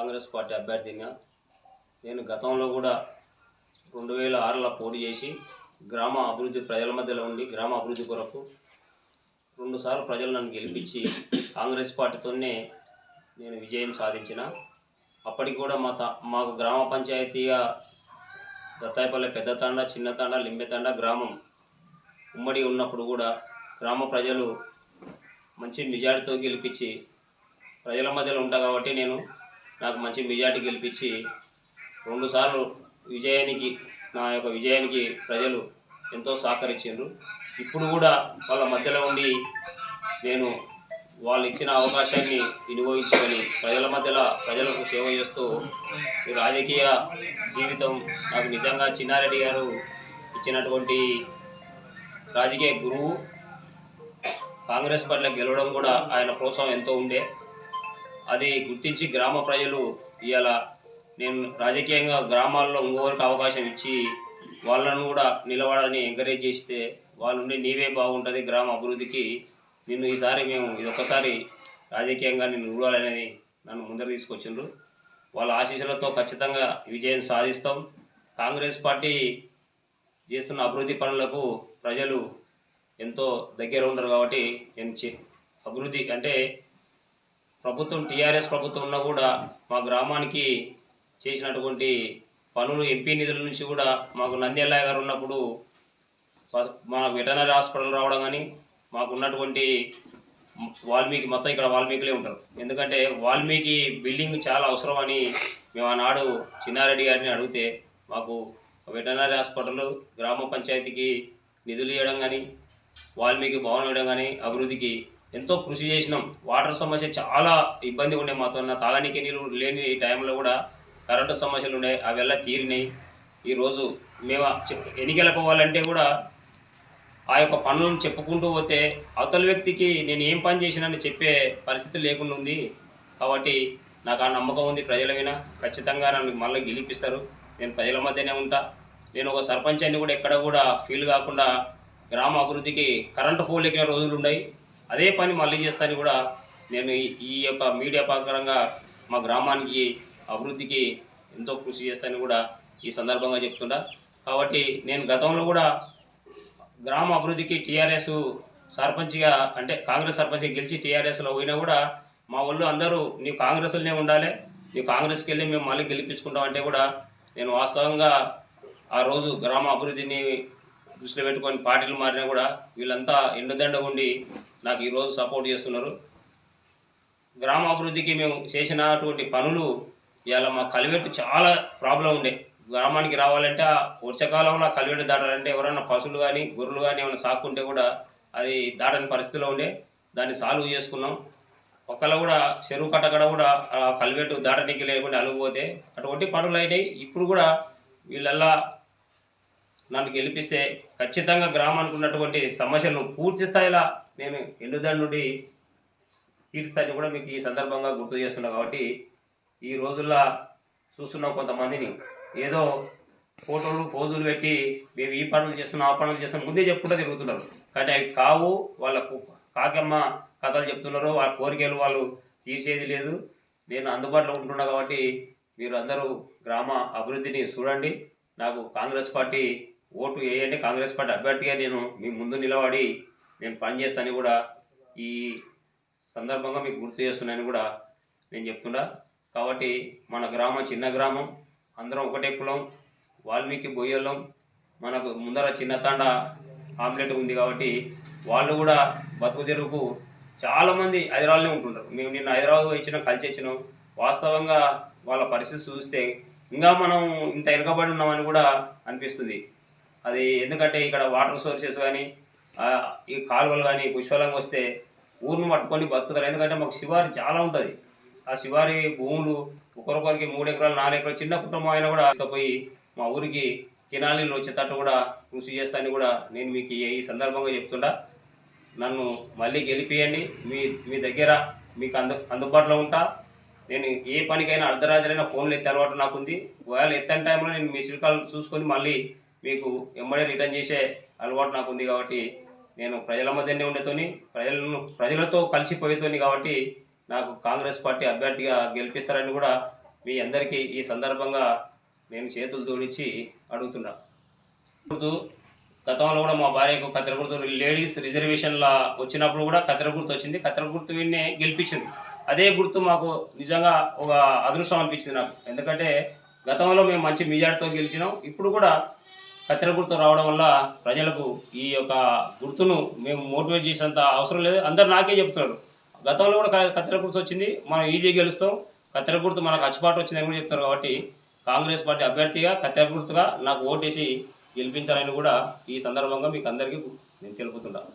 Congress party అభ్యర్థిగా నేను గతంలో కూడా 2006లో పోటీ చేసి గ్రామ అభివృద్ధి ప్రజల మధ్యలో ఉండి గ్రామ అభివృద్ధి కొరకు 2 సార్లు ప్రజలు నన్ను గెలిపించి కాంగ్రెస్ పార్టీతోనే నేను విజయం సాధించిన. అప్పటికి కూడా మాకు గ్రామ పంచాయతీగా దత్తాయిపల్లె పెద్దతాండ, చిన్నతాండ, లింబెతాండ గ్రామం ఉమ్మడి ఉన్నప్పుడు కూడా గ్రామ ప్రజలు మంచి మెజారిటీతో గెలిపించి ప్రజల మధ్యలో ఉంటా కాబట్టి నాకు మంచి మెజారిటీ గెలిపించి 2 సార్లు నా యొక్క విజయానికి ప్రజలు ఎంతో సహకరించారు. ఇప్పుడు కూడా వాళ్ళ మధ్యలో ఉండి నేను వాళ్ళు ఇచ్చిన అవకాశాన్ని వినియోగించుకొని ప్రజలకు సేవ చేస్తూ ఈ రాజకీయ జీవితం నాకు నిజంగా చిన్నారెడ్డి గారు ఇచ్చినటువంటి రాజకీయ గురువు. కాంగ్రెస్ పార్టీలో గెలవడం కూడా ఆయన ప్రోత్సాహం ఎంతో ఉండే. అది గుర్తించి గ్రామ ప్రజలు ఇవాళ నేను రాజకీయంగా గ్రామాల్లో ఇంకొకరికి అవకాశం ఇచ్చి వాళ్ళను కూడా నిలబడాలని ఎంకరేజ్ చేస్తే వాళ్ళు నీవే బాగుంటుంది గ్రామ అభివృద్ధికి, నిన్ను ఈసారి మేము ఇదొక్కసారి రాజకీయంగా నిన్ను చూడాలనేది నన్ను ముందర తీసుకొచ్చిండ్రు. వాళ్ళ ఆశీస్సులతో ఖచ్చితంగా విజయం సాధిస్తాం. కాంగ్రెస్ పార్టీ చేస్తున్న అభివృద్ధి పనులకు ప్రజలు ఎంతో దగ్గర ఉంటారు కాబట్టి అభివృద్ధి అంటే ప్రభుత్వం టీఆర్ఎస్ ప్రభుత్వం ఉన్నా కూడా మా గ్రామానికి చేసినటువంటి పనులు ఎంపీ నిధుల నుంచి కూడా మాకు నంద్యాల గారు ఉన్నప్పుడు మా వెటనరీ హాస్పిటల్ రావడం కానీ మాకు ఉన్నటువంటి వాల్మీకి మొత్తం ఇక్కడ వాల్మీకిలే ఉంటారు. ఎందుకంటే వాల్మీకి బిల్డింగ్ చాలా అవసరం అని మేము ఆనాడు చిన్నారెడ్డి గారిని అడిగితే మాకు వెటనరీ హాస్పిటల్ గ్రామ పంచాయతీకి నిధులు ఇవ్వడం కానీ వాల్మీకి భవనం ఇవ్వడం కానీ అభివృద్ధికి ఎంతో కృషి చేసినాం. వాటర్ సమస్య చాలా ఇబ్బంది ఉండే మాతో, తాగనీకి నీళ్ళు లేని టైంలో కూడా కరెంటు సమస్యలు ఉన్నాయి, అವೆಲ್ಲ తీరినాయి. ఈరోజు మేము ఎన్నికలకు పోవాలంటే కూడా ఆ యొక్క పనులను చెప్పుకుంటూ పోతే అవతల వ్యక్తికి నేను ఏం పని చేసినానని చెప్పే పరిస్థితి లేకుండా ఉంది. కాబట్టి నాకు ఆ నమ్మకం ఉంది ప్రజల మీద. ఖచ్చితంగా నన్ను మళ్ళీ గెలిపిస్తారు. నేను ప్రజల మధ్యనే ఉంటా. నేను ఒక సర్పంచ్ అని కూడా ఎక్కడ కూడా ఫీల్ కాకుండా గ్రామ అభివృద్ధికి కరెంటు పోల్ ఎక్కిన రోజులు ఉన్నాయి. అదే పని మళ్ళీ చేస్తాను కూడా నేను ఈ యొక్క మీడియా ప్రకారంగా మా గ్రామానికి అభివృద్ధికి ఎంతో కృషి చేస్తానని కూడా ఈ సందర్భంగా చెప్తుంటా. కాబట్టి నేను గతంలో కూడా గ్రామ అభివృద్ధికి టీఆర్ఎస్ సర్పంచ్గా అంటే కాంగ్రెస్ సర్పంచ్గా గెలిచి టీఆర్ఎస్లో పోయినా కూడా మా వాళ్ళు అందరూ నీవు కాంగ్రెస్లోనే ఉండాలి, నీవు కాంగ్రెస్కి వెళ్ళి మేము మళ్ళీ గెలిపించుకుంటాం అంటే కూడా నేను వాస్తవంగా ఆ రోజు గ్రామ అభివృద్ధిని దృష్టిలో పెట్టుకొని పార్టీలు మారినా కూడా వీళ్ళంతా ఎండుదండ ఉండి నాకు ఈరోజు సపోర్ట్ చేస్తున్నారు. గ్రామ అభివృద్ధికి మేము చేసినటువంటి పనులు ఇవాళ మా కల్వెట్టు చాలా ప్రాబ్లం ఉండే. గ్రామానికి రావాలంటే వర్షాకాలంలో కల్వెట్టు దాటాలంటే ఎవరైనా పశువులు కానీ గొర్రెలు కానీ ఏమైనా సాకుంటే కూడా అది దాటని పరిస్థితిలో ఉండే. దాన్ని సాల్వ్ చేసుకున్నాం. ఒకళ్ళు కూడా చెరువు కట్టకడ కూడా కల్వెట్టు దాటనికి లేకుండా అలుగుపోతే అటువంటి పనులు అయినాయి. ఇప్పుడు కూడా వీళ్ళల్లా నన్ను గెలిపిస్తే ఖచ్చితంగా గ్రామానికి ఉన్నటువంటి సమస్యలను పూర్తి స్థాయిలో నేను ఎండుదండ నుండి తీర్స్తానని కూడా మీకు ఈ సందర్భంగా గుర్తు చేస్తున్నా. కాబట్టి ఈ రోజుల్లో చూస్తున్నాం కొంతమందిని ఏదో ఫోటోలు పోజులు పెట్టి మేము ఈ పనులు చేస్తున్నాం ఆ పనులు చేస్తున్నాం ముందే చెప్పుకుంటూ తిరుగుతున్నారు. కానీ అవి కావు. వాళ్ళకు కాకమ్మ కథలు చెప్తున్నారు. వాళ్ళ కోరికలు వాళ్ళు తీర్చేది లేదు. నేను అందుబాటులో ఉంటున్నా కాబట్టి మీరు అందరూ గ్రామ అభివృద్ధిని చూడండి. నాకు కాంగ్రెస్ పార్టీ ఓటు వేయండి. కాంగ్రెస్ పార్టీ అభ్యర్థిగా నేను మీ ముందు నిలబడి నేను పనిచేస్తానని కూడా ఈ సందర్భంగా మీకు గుర్తు చేస్తున్నానని కూడా నేను చెప్తున్నా. కాబట్టి మన గ్రామం చిన్న గ్రామం, అందరం ఒకటే కులం, వాల్మీకి బొయ్యలం. మనకు ముందర చిన్నతాండ ఆమ్లెట్ ఉంది కాబట్టి వాళ్ళు కూడా బతుకు తెరువుకు చాలామంది హైదరాబాద్లోనే ఉంటుంటారు. మేము నిన్న హైదరాబాద్ కలిసి వచ్చినాం. వాస్తవంగా వాళ్ళ పరిస్థితి చూస్తే ఇంకా మనం ఇంత వెనుకబడి ఉన్నామని కూడా అనిపిస్తుంది. అది ఎందుకంటే ఇక్కడ వాటర్ సోర్సెస్ కానీ ఈ కాలువలు కానీ పుష్కలంగా వస్తే ఊరిని పట్టుకొని బతుకుతారు. ఎందుకంటే మాకు శివారి చాలా ఉంటుంది. ఆ శివారి భూములు ఒకరికొకరికి 3 ఎకరాలు 4 ఎకరాలు చిన్న కుటుంబం అయినా కూడా తీసుకుపోయి మా ఊరికి కెనాలీలు వచ్చేటట్టు కూడా కృషి చేస్తానని కూడా నేను మీకు ఈ సందర్భంగా చెప్తుంటా. నన్ను మళ్ళీ గెలిపియండి. మీ దగ్గర మీకు అందుబాటులో ఉంటా. నేను ఏ పనికైనా అర్ధరాత్రైనా ఫోన్లు ఎత్తే అలవాటు నాకుంది. ఒకవేళ ఎత్తని టైంలో నేను మీ శిల్కాలు చూసుకొని మళ్ళీ మీకు ఎమ్మడే రిటర్న్ చేసే అలవాటు నాకుంది. కాబట్టి నేను ప్రజల మధ్యనే ఉండేతోని ప్రజలతో కలిసిపోయేతోని కాబట్టి నాకు కాంగ్రెస్ పార్టీ అభ్యర్థిగా గెలిపిస్తారని కూడా మీ అందరికీ ఈ సందర్భంగా నేను చేతులు జోడించి అడుగుతున్నా. గతంలో కూడా మా భార్యకు కత్తెర గుర్తు లేడీస్ రిజర్వేషన్ల వచ్చినప్పుడు కూడా కత్తెర గుర్తు వచ్చింది. కత్తెర గుర్తు విన్నే గెలిపించింది. అదే గుర్తు మాకు నిజంగా ఒక అదృష్టం అనిపించింది నాకు. ఎందుకంటే గతంలో మేము మంచి మెజార్టీతో గెలిచినాం. ఇప్పుడు కూడా కత్తెర గుర్తు రావడం వల్ల ప్రజలకు ఈ యొక్క గుర్తును మేము మోటివేట్ చేసేంత అవసరం లేదు. అందరు నాకే చెప్తున్నారు, గతంలో కూడా కత్తెర గుర్తు వచ్చింది, మనం ఈజీగా గెలుస్తాం, కత్తెర గుర్తు మనకు అచ్చుబాటు వచ్చిందని కూడా చెప్తారు. కాబట్టి కాంగ్రెస్ పార్టీ అభ్యర్థిగా కత్తెర గుర్తుగా నాకు ఓటేసి గెలిపించాలని కూడా ఈ సందర్భంగా మీకు అందరికీ నేను తెలుపుతున్నాను.